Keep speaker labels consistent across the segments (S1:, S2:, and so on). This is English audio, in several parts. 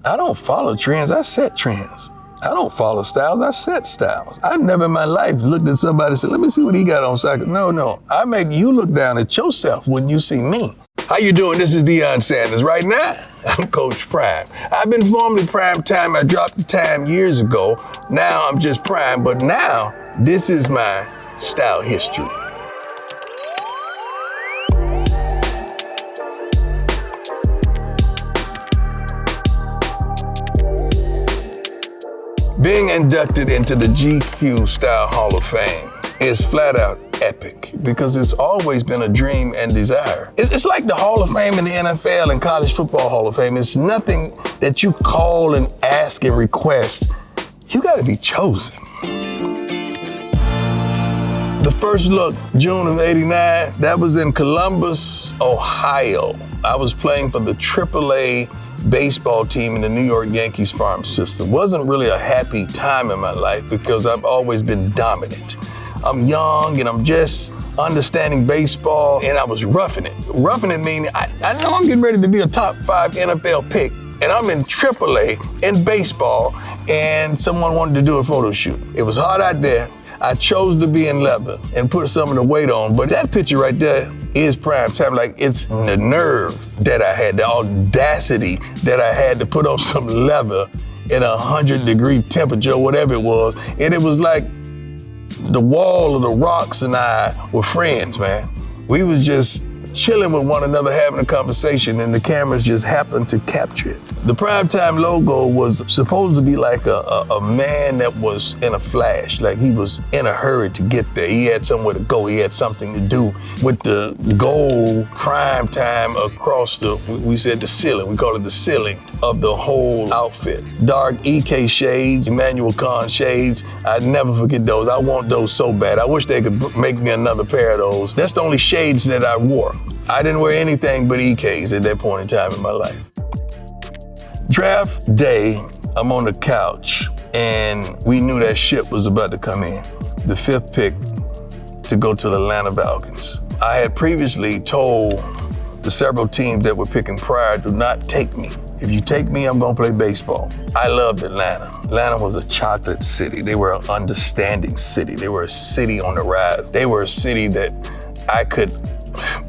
S1: I don't follow trends, I set trends. I don't follow styles, I set styles. I've never in my life looked at somebody and said, let me see what he got on soccer. No, I make you look down at yourself when you see me. How you doing? This is Deion Sanders. Right now, I'm Coach Prime. I've been formerly Prime Time. I dropped the time years ago. Now I'm just Prime, but now this is my style history. Being inducted into the GQ Style Hall of Fame is flat out epic because it's always been a dream and desire. It's like the Hall of Fame in the NFL and College Football Hall of Fame. It's nothing that you call and ask and request. You gotta be chosen. The first look, June of '89, that was in Columbus, Ohio. I was playing for the AAA baseball team in the New York Yankees farm system. Wasn't really a happy time in my life because I've always been dominant. I'm young and I'm just understanding baseball and I was roughing it. Roughing it meaning I know I'm getting ready to be a top 5 NFL pick and I'm in AAA in baseball and someone wanted to do a photo shoot. It was hot out there. I chose to be in leather and put some of the weight on, but that picture right there is prime time. Like, it's the nerve that I had, the audacity that I had to put on some leather in 100-degree temperature, whatever it was. And it was like the wall of the rocks and I were friends, man. We was just chilling with one another, having a conversation, and the cameras just happened to capture it. The primetime logo was supposed to be like a man that was in a flash, like he was in a hurry to get there. He had somewhere to go, he had something to do. With the gold primetime across we said the ceiling, we call it the ceiling of the whole outfit. Dark EK shades, Emmanuel Khan shades, I'd never forget those. I want those so bad. I wish they could make me another pair of those. That's the only shades that I wore. I didn't wear anything but EKs at that point in time in my life. Draft day, I'm on the couch and we knew that ship was about to come in. The 5th pick to go to the Atlanta Falcons. I had previously told the several teams that were picking prior, do not take me. If you take me, I'm gonna play baseball. I loved Atlanta. Atlanta was a chocolate city. They were an understanding city. They were a city on the rise. They were a city that I could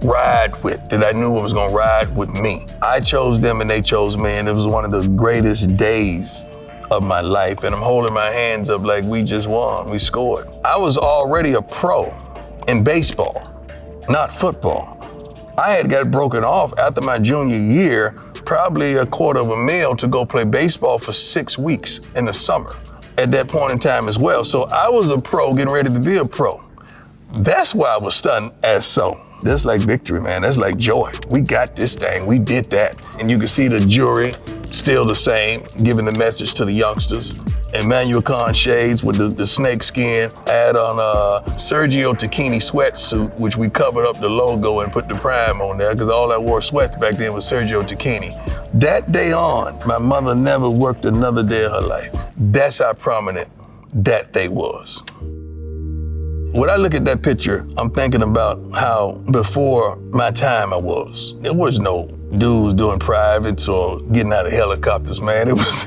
S1: ride with, that I knew was gonna ride with me. I chose them and they chose me, and it was one of the greatest days of my life. And I'm holding my hands up like we just won, we scored. I was already a pro in baseball, not football. I had got broken off after my junior year, probably $250,000 to go play baseball for 6 weeks in the summer at that point in time as well. So I was a pro getting ready to be a pro. That's why I was stunned as so. That's like victory, man. That's like joy. We got this thing. We did that. And you can see the jury still the same, giving the message to the youngsters. Emmanuel Khan shades with the snake skin. I had on a Sergio Tacchini sweatsuit, which we covered up the logo and put the prime on there because all I wore sweats back then was Sergio Tacchini. That day on, my mother never worked another day of her life. That's how prominent that day was. When I look at that picture, I'm thinking about how before my time I was. There was no dudes doing privates or getting out of helicopters, man. It was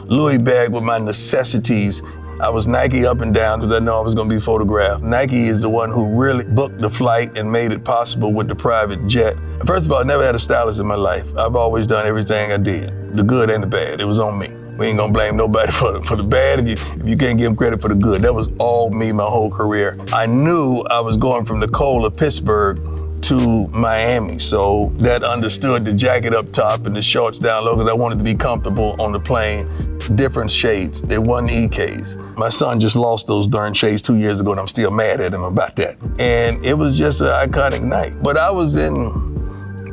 S1: Louis bag with my necessities. I was Nike up and down because I know I was gonna be photographed. Nike is the one who really booked the flight and made it possible with the private jet. First of all, I never had a stylist in my life. I've always done everything I did, the good and the bad. It was on me. We ain't gonna blame nobody for the bad if you can't give them credit for the good. That was all me my whole career. I knew I was going from the cold of Pittsburgh to Miami, so that understood the jacket up top and the shorts down low because I wanted to be comfortable on the plane. Different shades, they wasn't EKs. My son just lost those darn shades 2 years ago and I'm still mad at him about that. And it was just an iconic night. But I was in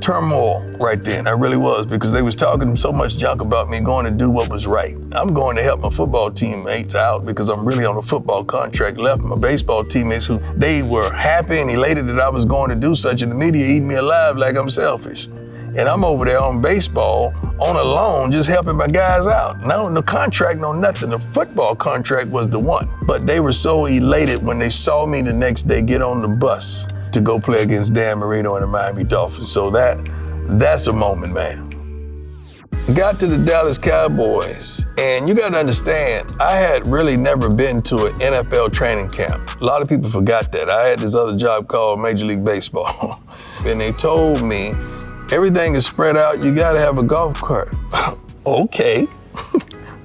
S1: turmoil right then, I really was, because they was talking so much junk about me going to do what was right. I'm going to help my football teammates out because I'm really on a football contract left. My baseball teammates who they were happy and elated that I was going to do such, and the media eat me alive like I'm selfish. And I'm over there on baseball, on a loan, just helping my guys out. No contract, no nothing. The football contract was the one. But they were so elated when they saw me the next day get on the bus to go play against Dan Marino and the Miami Dolphins. So that's a moment, man. Got to the Dallas Cowboys, and you got to understand, I had really never been to an NFL training camp. A lot of people forgot that. I had this other job called Major League Baseball, and they told me, everything is spread out, you got to have a golf cart. Okay,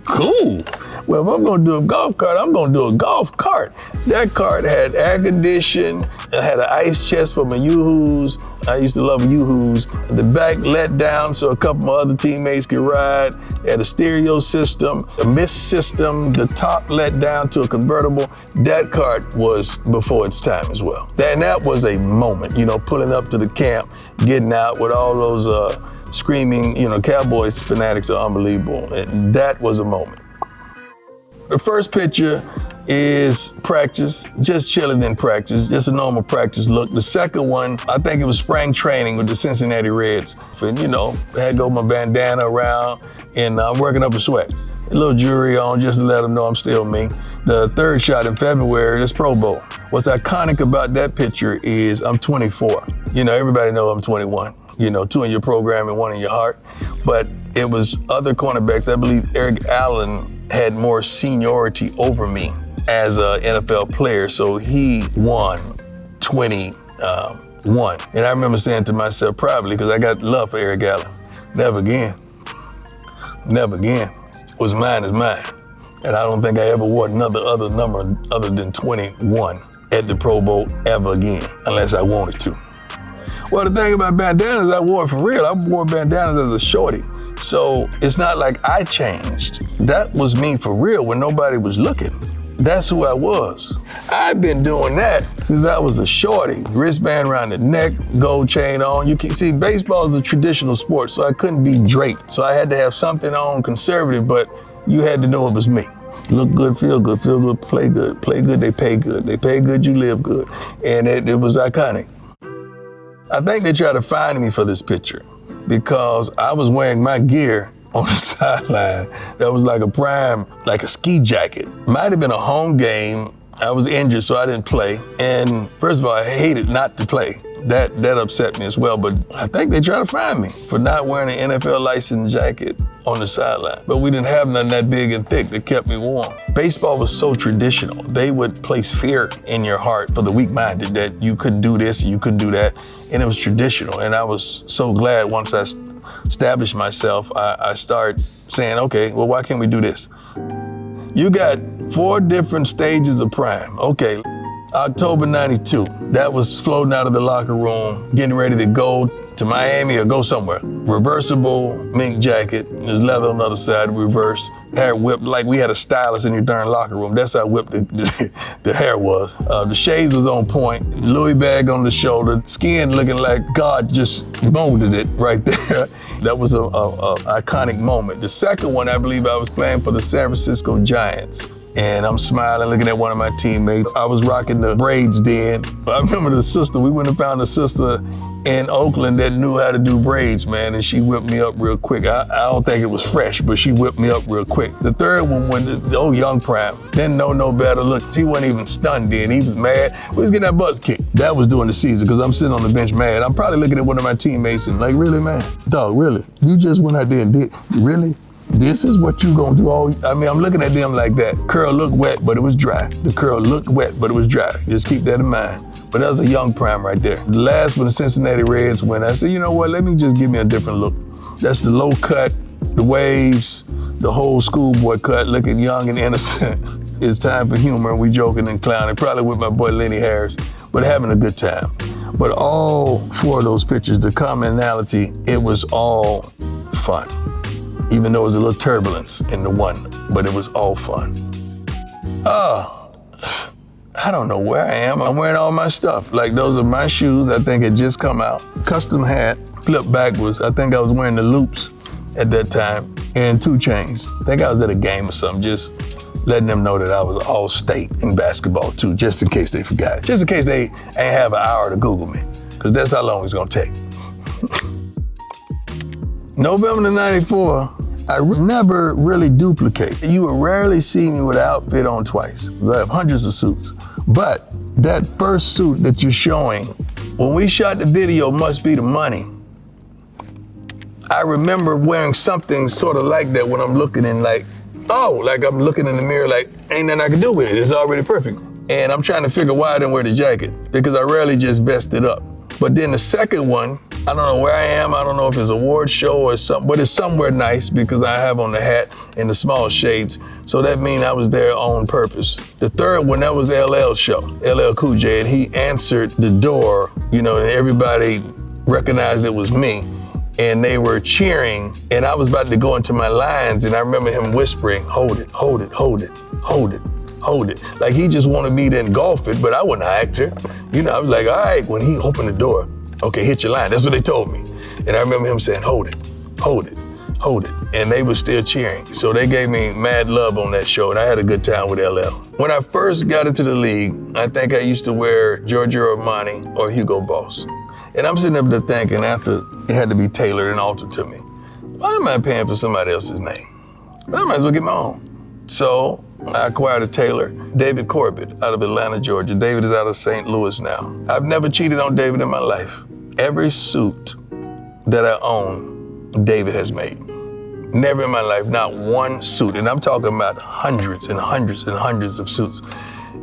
S1: cool. Well, if I'm gonna do a golf cart, I'm gonna do a golf cart. That cart had air conditioning, it had an ice chest for my Yoo-Hoos. I used to love Yoo-Hoos. The back let down so a couple of other teammates could ride. It had a stereo system, a mist system, the top let down to a convertible. That cart was before its time as well. And that was a moment, pulling up to the camp, getting out with all those screaming, Cowboys fanatics are unbelievable. And that was a moment. The first picture is practice, just chilling in practice, just a normal practice look. The second one, I think it was spring training with the Cincinnati Reds. And, I had to go with my bandana around and I'm working up a sweat. A little jewelry on just to let them know I'm still me. The third shot in February, this Pro Bowl. What's iconic about that picture is I'm 24. Everybody knows I'm 21. 2 in your program and 1 in your heart. But it was other cornerbacks. I believe Eric Allen had more seniority over me as an NFL player, so he won 21. And I remember saying to myself proudly, because I got love for Eric Allen, never again. Never again. What's mine is mine. And I don't think I ever wore other number other than 21 at the Pro Bowl ever again, unless I wanted to. Well, the thing about bandanas, I wore it for real. I wore bandanas as a shorty. So it's not like I changed. That was me for real when nobody was looking. That's who I was. I've been doing that since I was a shorty. Wristband around the neck, gold chain on. You can see, baseball is a traditional sport, so I couldn't be draped. So I had to have something on conservative, but you had to know it was me. Look good, feel good, play good. Play good, they pay good. They pay good, you live good. And it was iconic. I think they tried to find me for this picture because I was wearing my gear on the sideline that was like a ski jacket. Might have been a home game. I was injured, so I didn't play. And first of all, I hated not to play. That upset me as well, but I think they tried to find me for not wearing an NFL licensed jacket on the sideline. But we didn't have nothing that big and thick that kept me warm. Baseball was so traditional. They would place fear in your heart for the weak-minded that you couldn't do this and you couldn't do that. And it was traditional. And I was so glad once I established myself, I started saying, okay, well, why can't we do this? You got 4 different stages of prime. Okay, October 92, that was floating out of the locker room, getting ready to go to Miami or go somewhere. Reversible mink jacket, there's leather on the other side, reverse, hair whipped like we had a stylist in your darn locker room. That's how whipped the hair was. The shades was on point, Louis bag on the shoulder, skin looking like God just molded it right there. That was a iconic moment. The second one, I believe I was playing for the San Francisco Giants. And I'm smiling, looking at one of my teammates. I was rocking the braids then. I remember we went and found a sister in Oakland that knew how to do braids, man, and she whipped me up real quick. I don't think it was fresh, but she whipped me up real quick. The third one, when the old young prime, didn't know no better. Look, he wasn't even stunned then. He was mad. We was getting that butts kicked. That was during the season, because I'm sitting on the bench mad. I'm probably looking at one of my teammates and like, really, man? Dog, really? You just went out there and did, really? This is what you gonna do I'm looking at them like that. Curl looked wet, but it was dry. The curl looked wet, but it was dry. Just keep that in mind. But that was a young prime right there. The last one, the Cincinnati Reds, when I said, you know what, let me just give me a different look. That's the low cut, the waves, the whole schoolboy cut, looking young and innocent. It's time for humor, and we joking and clowning, probably with my boy Lenny Harris, but having a good time. But all 4 of those pictures, the commonality, it was all fun. Even though it was a little turbulence in the one, but it was all fun. I don't know where I am. I'm wearing all my stuff. Like, those are my shoes, I think had just come out. Custom hat, flipped backwards. I think I was wearing the loops at that time, and 2 chains. I think I was at a game or something, just letting them know that I was all state in basketball too, just in case they forgot. Just in case they ain't have an hour to Google me, because that's how long it's gonna take. November the 94, I never really duplicate. You will rarely see me with an outfit on twice. I have hundreds of suits. But that first suit that you're showing, when we shot the video, Must Be the Money, I remember wearing something sort of like that when I'm looking in like I'm looking in the mirror like, ain't nothing I can do with it. It's already perfect. And I'm trying to figure why I didn't wear the jacket because I rarely just vest it up. But then the second one, I don't know where I am. I don't know if it's a award show or something, but it's somewhere nice because I have on the hat and the small shades. So that means I was there on purpose. The third one, that was LL's show, LL Cool J, and he answered the door, and everybody recognized it was me. And they were cheering, and I was about to go into my lines, and I remember him whispering, hold it, hold it, hold it, hold it, hold it. Like he just wanted me to engulf it, but I wasn't an actor. I was like, all right, when he opened the door, okay, hit your line. That's what they told me. And I remember him saying, hold it, hold it, hold it. And they were still cheering. So they gave me mad love on that show, and I had a good time with LL. When I first got into the league, I think I used to wear Giorgio Armani or Hugo Boss. And I'm sitting up there thinking after it had to be tailored and altered to me, why am I paying for somebody else's name? I might as well get my own. So I acquired a tailor, David Corbett, out of Atlanta, Georgia. David is out of St. Louis now. I've never cheated on David in my life. Every suit that I own, David has made. Never in my life, not one suit. And I'm talking about hundreds and hundreds and hundreds of suits.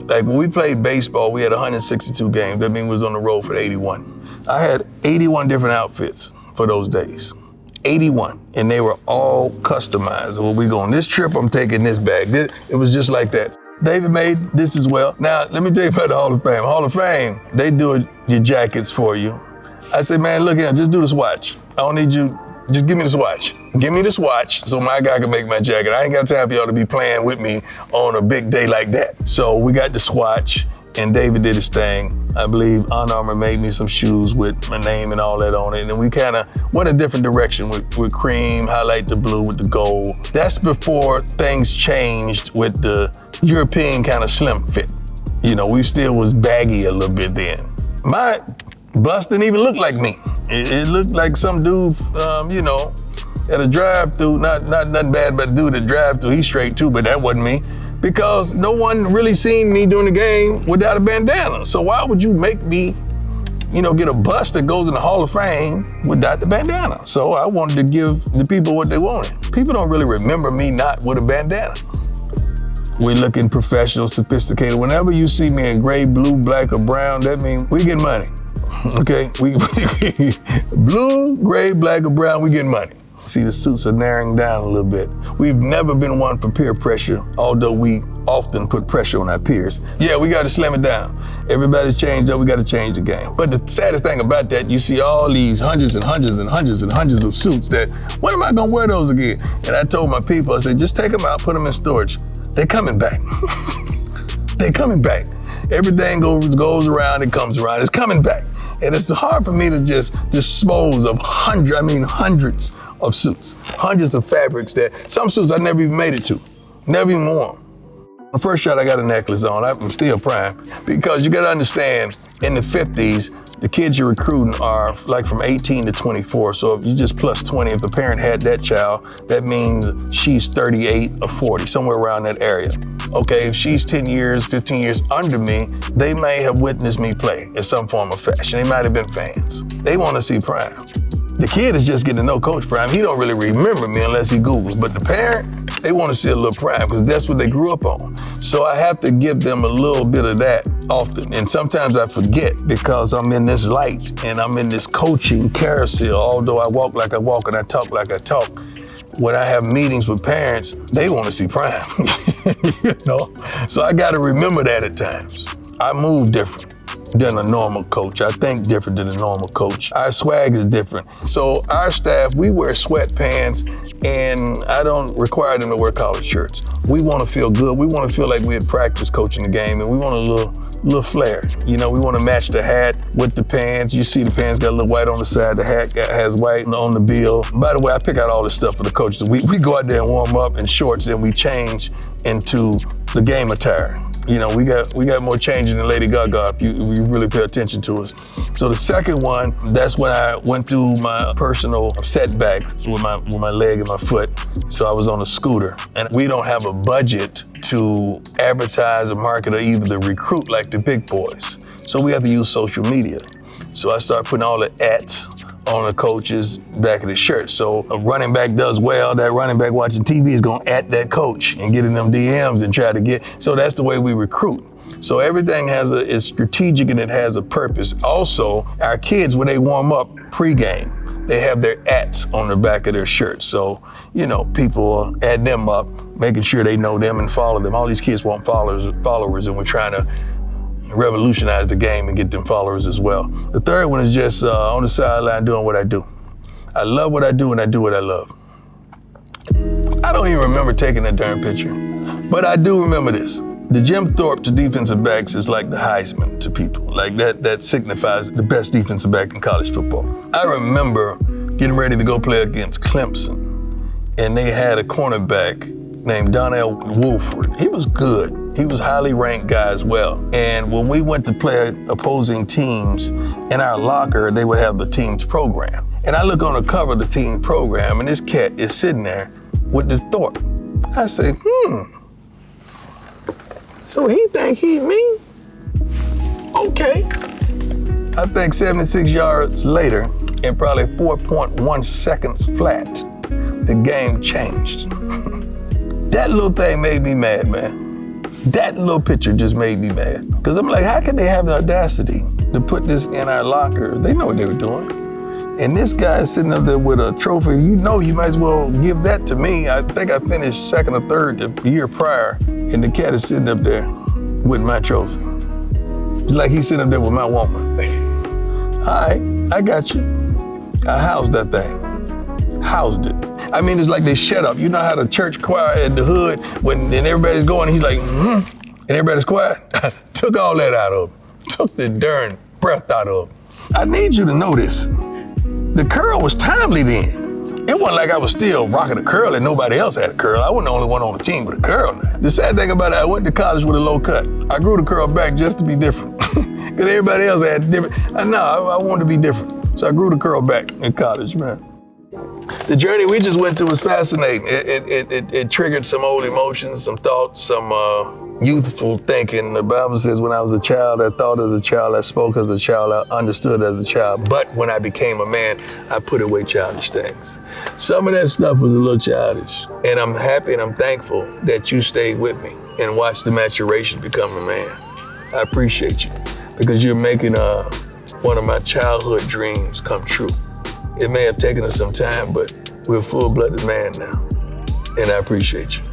S1: Like when we played baseball, we had 162 games. That means we was on the road for 81. I had 81 different outfits for those days. 81, and they were all customized. When we go on this trip, I'm taking this bag. It was just like that. David made this as well. Now, let me tell you about the Hall of Fame. Hall of Fame, they do your jackets for you. I said, man, look here, just do the swatch. I don't need you, just give me the swatch. Give me the swatch so my guy can make my jacket. I ain't got time for y'all to be playing with me on a big day like that. So we got the swatch, and David did his thing. I believe Under Armour made me some shoes with my name and all that on it. And we kind of went a different direction with cream, highlight the blue with the gold. That's before things changed with the European kind of slim fit. We still was baggy a little bit then. My bust didn't even look like me. It looked like some dude, at a drive-through, not nothing bad about the dude at the drive-through, he's straight too, but that wasn't me. Because no one really seen me during the game without a bandana. So why would you make me, get a bust that goes in the Hall of Fame without the bandana? So I wanted to give the people what they wanted. People don't really remember me not with a bandana. We're looking professional, sophisticated. Whenever you see me in gray, blue, black, or brown, that means we get money. Okay, blue, gray, black, or brown, we get money. See, the suits are narrowing down a little bit. We've never been one for peer pressure, although we often put pressure on our peers. Yeah, we got to slim it down. Everybody's changed up, we got to change the game. But the saddest thing about that, you see all these hundreds and hundreds and hundreds and hundreds of suits that, when am I gonna wear those again? And I told my people, I said, just take them out, put them in storage. They're coming back. They're coming back. Everything goes around, it comes around, it's coming back. And it's hard for me to just dispose of hundreds of suits, hundreds of fabrics that some suits I never even made it to, never even worn. The first shot I got a necklace on, I'm still prime, because you gotta understand, in the 50s, the kids you're recruiting are like from 18 to 24, so if you just plus 20, if the parent had that child, that means she's 38 or 40, somewhere around that area. Okay, if she's 10 years, 15 years under me, they may have witnessed me play in some form of fashion. They might have been fans. They wanna see prime. The kid is just getting to know Coach Prime. He don't really remember me unless he Googles. But the parent, they want to see a little Prime because that's what they grew up on. So I have to give them a little bit of that often. And sometimes I forget because I'm in this light and I'm in this coaching carousel. Although I walk like I walk and I talk like I talk. When I have meetings with parents, they want to see Prime. So I got to remember that at times. I move different than a normal coach. I think different than a normal coach. Our swag is different. So our staff, we wear sweatpants, and I don't require them to wear collared shirts. We want to feel good. We want to feel like we had practiced coaching the game, and we want a little flair. We want to match the hat with the pants. You see the pants got a little white on the side. The hat has white on the bill. By the way, I pick out all this stuff for the coaches. We go out there and warm up in shorts, then we change into the game attire. We got more changes than Lady Gaga if you really pay attention to us. So the second one, that's when I went through my personal setbacks with my leg and my foot. So I was on a scooter, and we don't have a budget to advertise or market or even to recruit like the big boys. So we have to use social media. So I started putting all the ats on the coach's back of the shirt. So a running back does well, that running back watching TV is gonna at that coach and getting them DMs and try to get, so that's the way we recruit. So everything is strategic and it has a purpose. Also, our kids, when they warm up pregame, they have their ats on the back of their shirts. So, people add them up, making sure they know them and follow them. All these kids want followers, and we're trying to revolutionize the game and get them followers as well. The third one is just on the sideline doing what I do. I love what I do and I do what I love. I don't even remember taking that darn picture, but I do remember this. The Jim Thorpe to defensive backs is like the Heisman to people. Like that signifies the best defensive back in college football. I remember getting ready to go play against Clemson, and they had a cornerback named Donnell Wolford. He was good. He was highly ranked guy as well. And when we went to play opposing teams, in our locker, they would have the team's program. And I look on the cover of the team's program, and this cat is sitting there with the Thorpe. I say, so he think he me? Okay. I think 76 yards later, and probably 4.1 seconds flat, the game changed. That little thing made me mad, man. That little picture just made me mad. Because I'm like, how can they have the audacity to put this in our locker? They know what they were doing. And this guy is sitting up there with a trophy. You might as well give that to me. I think I finished second or third the year prior, and the cat is sitting up there with my trophy. It's like he's sitting up there with my woman. All right, I got you. I housed that thing. Housed it. I mean, it's like they shut up. You know how the church choir at the hood, when everybody's going, he's like, and everybody's quiet? Took all that out of him. Took the darn breath out of him. I need you to know this. The curl was timely then. It wasn't like I was still rocking a curl and nobody else had a curl. I wasn't the only one on the team with a curl now. The sad thing about it, I went to college with a low cut. I grew the curl back just to be different. Because everybody else had different. I wanted to be different. So I grew the curl back in college, man. The journey we just went through was fascinating. It triggered some old emotions, some thoughts, some youthful thinking. The Bible says when I was a child, I thought as a child, I spoke as a child, I understood as a child. But when I became a man, I put away childish things. Some of that stuff was a little childish. And I'm happy and I'm thankful that you stayed with me and watched the maturation become a man. I appreciate you because you're making one of my childhood dreams come true. It may have taken us some time, but we're a full-blooded man now. And I appreciate you.